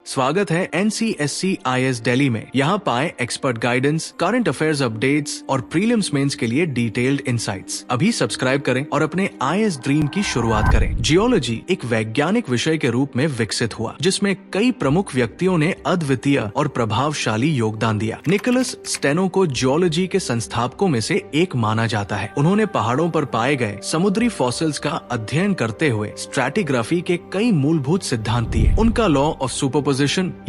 स्वागत है NCSC-IS दिल्ली में। यहाँ पाए expert guidance, current affairs updates और प्रीलिम्स मेंस के लिए डिटेल्ड इनसाइट्स। अभी सब्सक्राइब करें और अपने IS ड्रीम की शुरुआत करें। जियोलॉजी एक वैज्ञानिक विषय के रूप में विकसित हुआ, जिसमें कई प्रमुख व्यक्तियों ने अद्वितीय और प्रभावशाली योगदान दिया। निकोलस स्टेनो को जियोलॉजी के संस्थापकों में से एक माना जाता है। उन्होंने पहाड़ों पर पाए गए समुद्री फॉसिल्स का अध्ययन करते हुए स्ट्रैटिग्राफी के कई मूलभूत सिद्धांत दिए। उनका लॉ ऑफ सुपरपोजिशन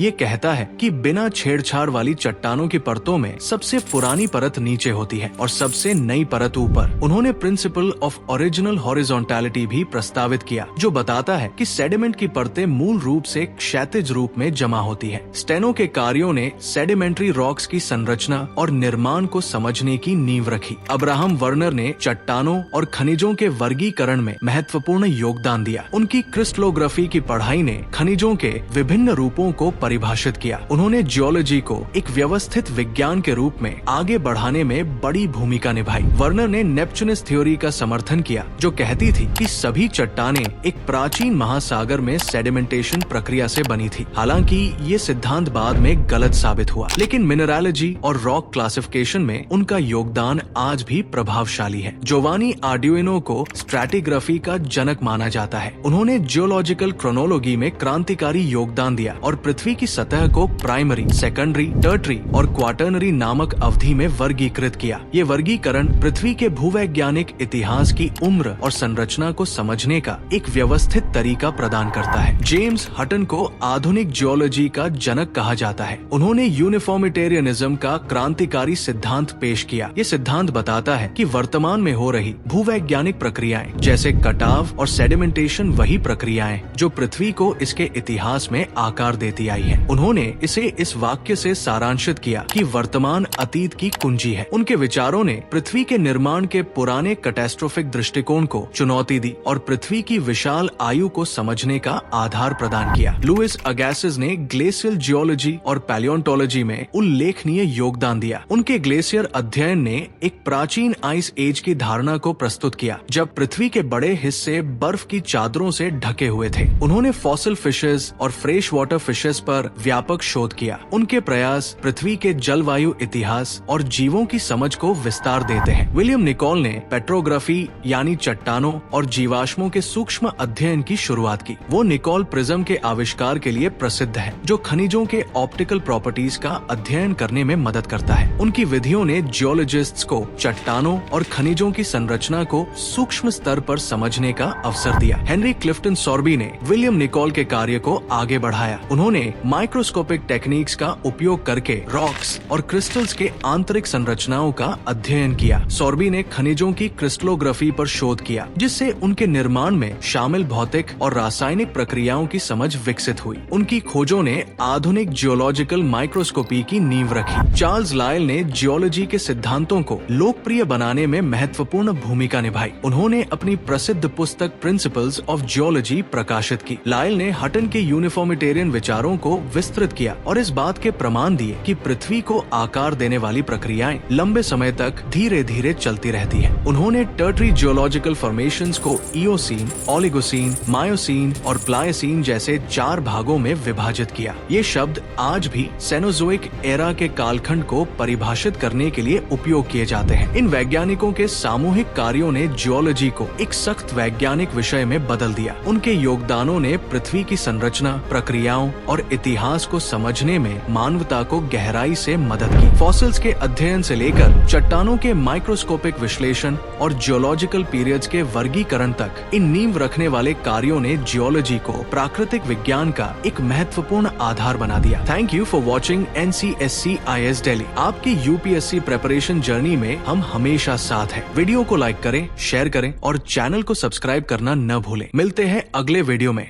ये कहता है कि बिना छेड़छाड़ वाली चट्टानों की परतों में सबसे पुरानी परत नीचे होती है और सबसे नई परत ऊपर। उन्होंने प्रिंसिपल ऑफ ओरिजिनल हॉरिजॉन्टैलिटी भी प्रस्तावित किया, जो बताता है कि सेडिमेंट की परतें मूल रूप से क्षैतिज रूप में जमा होती है। स्टेनो के कार्यों ने सेडिमेंट्री रॉक्स की संरचना और निर्माण को समझने की नींव रखी। अब्राहम वर्नर ने चट्टानों और खनिजों के वर्गीकरण में महत्वपूर्ण योगदान दिया। उनकी क्रिस्टलोग्राफी की पढ़ाई ने खनिजों के विभिन्न रूपों को परिभाषित किया। उन्होंने जियोलॉजी को एक व्यवस्थित विज्ञान के रूप में आगे बढ़ाने में बड़ी भूमिका निभाई। वर्नर ने नेपच्यूनस थ्योरी का समर्थन किया, जो कहती थी कि सभी चट्टानें एक प्राचीन महासागर में सेडिमेंटेशन प्रक्रिया से बनी थी। हालांकि ये सिद्धांत बाद में गलत साबित हुआ, लेकिन मिनरलोजी और रॉक क्लासिफिकेशन में उनका योगदान आज भी प्रभावशाली है। जोवानी आर्डुइनो को स्ट्रैटिग्राफी का जनक माना जाता है। उन्होंने जियोलॉजिकल क्रोनोलॉजी में क्रांतिकारी योगदान दिया और पृथ्वी की सतह को प्राइमरी, सेकेंडरी, टर्टरी और क्वाटरनरी नामक अवधि में वर्गीकृत किया। ये वर्गीकरण पृथ्वी के भूवैज्ञानिक इतिहास की उम्र और संरचना को समझने का एक व्यवस्थित तरीका प्रदान करता है। जेम्स हटन को आधुनिक जियोलॉजी का जनक कहा जाता है। उन्होंने यूनिफॉर्मिटेरियनिज्म का क्रांतिकारी सिद्धांत पेश किया। ये सिद्धांत बताता है कि वर्तमान में हो रही भूवैज्ञानिक प्रक्रियाएं जैसे कटाव और सेडिमेंटेशन वही प्रक्रियाएं जो पृथ्वी को इसके इतिहास में आकार देती आई है। उन्होंने इसे इस वाक्य से सारांशित किया कि वर्तमान अतीत की कुंजी है। उनके विचारों ने पृथ्वी के निर्माण के पुराने कैटास्ट्रोफिक दृष्टिकोण को चुनौती दी और पृथ्वी की विशाल आयु को समझने का आधार प्रदान किया। लुइस अगेसिस ने ग्लेशियल जियोलॉजी और पैलियोंटोलॉजी में उल्लेखनीय योगदान दिया। उनके ग्लेशियर अध्ययन ने एक प्राचीन आइस एज की धारणा को प्रस्तुत किया, जब पृथ्वी के बड़े हिस्से बर्फ की चादरों से ढके हुए थे। उन्होंने फॉसिल फिशेस और फ्रेश वाटर फिशेस पर व्यापक शोध किया। उनके प्रयास पृथ्वी के जलवायु इतिहास और जीवों की समझ को विस्तार देते हैं। विलियम निकोल ने पेट्रोग्राफी यानी चट्टानों और जीवाश्मों के सूक्ष्म अध्ययन की शुरुआत की। वो निकोल प्रिज्म के आविष्कार के लिए प्रसिद्ध है, जो खनिजों के ऑप्टिकल प्रॉपर्टीज का अध्ययन करने में मदद करता है। उनकी विधियों ने जियोलॉजिस्ट्स को चट्टानों और खनिजों की संरचना को सूक्ष्म स्तर पर समझने का अवसर दिया। हेनरी क्लिफ्टन सॉर्बी ने विलियम निकोल के कार्य को आगे बढ़ाया। उन्होंने माइक्रोस्कोपिक टेक्निक्स का उपयोग करके रॉक्स और क्रिस्टल्स के आंतरिक संरचनाओं का अध्ययन किया। सॉर्बी ने खनिजों की क्रिस्टलोग्राफी पर शोध किया, जिससे उनके निर्माण में शामिल भौतिक और रासायनिक प्रक्रियाओं की समझ विकसित हुई। उनकी खोजों ने आधुनिक जियोलॉजिकल माइक्रोस्कोपी की नींव रखी। चार्ल्स लायल ने जियोलॉजी के सिद्धांतों को लोकप्रिय बनाने में महत्वपूर्ण भूमिका निभाई। उन्होंने अपनी प्रसिद्ध पुस्तक प्रिंसिपल्स ऑफ जियोलॉजी प्रकाशित की। लायल ने हटन के यूनिफॉर्मिटेरियन विचारों को विस्तृत किया और इस बात के प्रमाण दिए कि पृथ्वी को आकार देने वाली प्रक्रियाएं लंबे समय तक धीरे धीरे चलती रहती है। उन्होंने टर्टरी जियोलॉजिकल फॉर्मेशंस को इयोसीन, ओलिगोसीन, मायोसीन और प्लायसीन जैसे 4 भागों में विभाजित किया। ये शब्द आज भी सेनोजोइक एरा के कालखंड को परिभाषित करने के लिए उपयोग किए जाते हैं। इन वैज्ञानिकों के सामूहिक कार्यों ने जियोलॉजी को एक सख्त वैज्ञानिक विषय में बदल दिया। उनके योगदानों ने पृथ्वी की संरचना, प्रक्रियाओं और इतिहास को समझने में मानवता को गहराई से मदद की। फॉसिल्स के अध्ययन से लेकर चट्टानों के माइक्रोस्कोपिक विश्लेषण और जियोलॉजिकल पीरियड्स के वर्गीकरण तक इन नींव रखने वाले कार्यों ने जियोलॉजी को प्राकृतिक विज्ञान का एक महत्वपूर्ण आधार बना दिया। Thank you for watching NCSC-IS Delhi. आपकी UPSC प्रिपरेशन जर्नी में हम हमेशा साथ हैं। वीडियो को लाइक करें, शेयर करें और चैनल को सब्सक्राइब करना न भूलें। मिलते हैं अगले वीडियो में।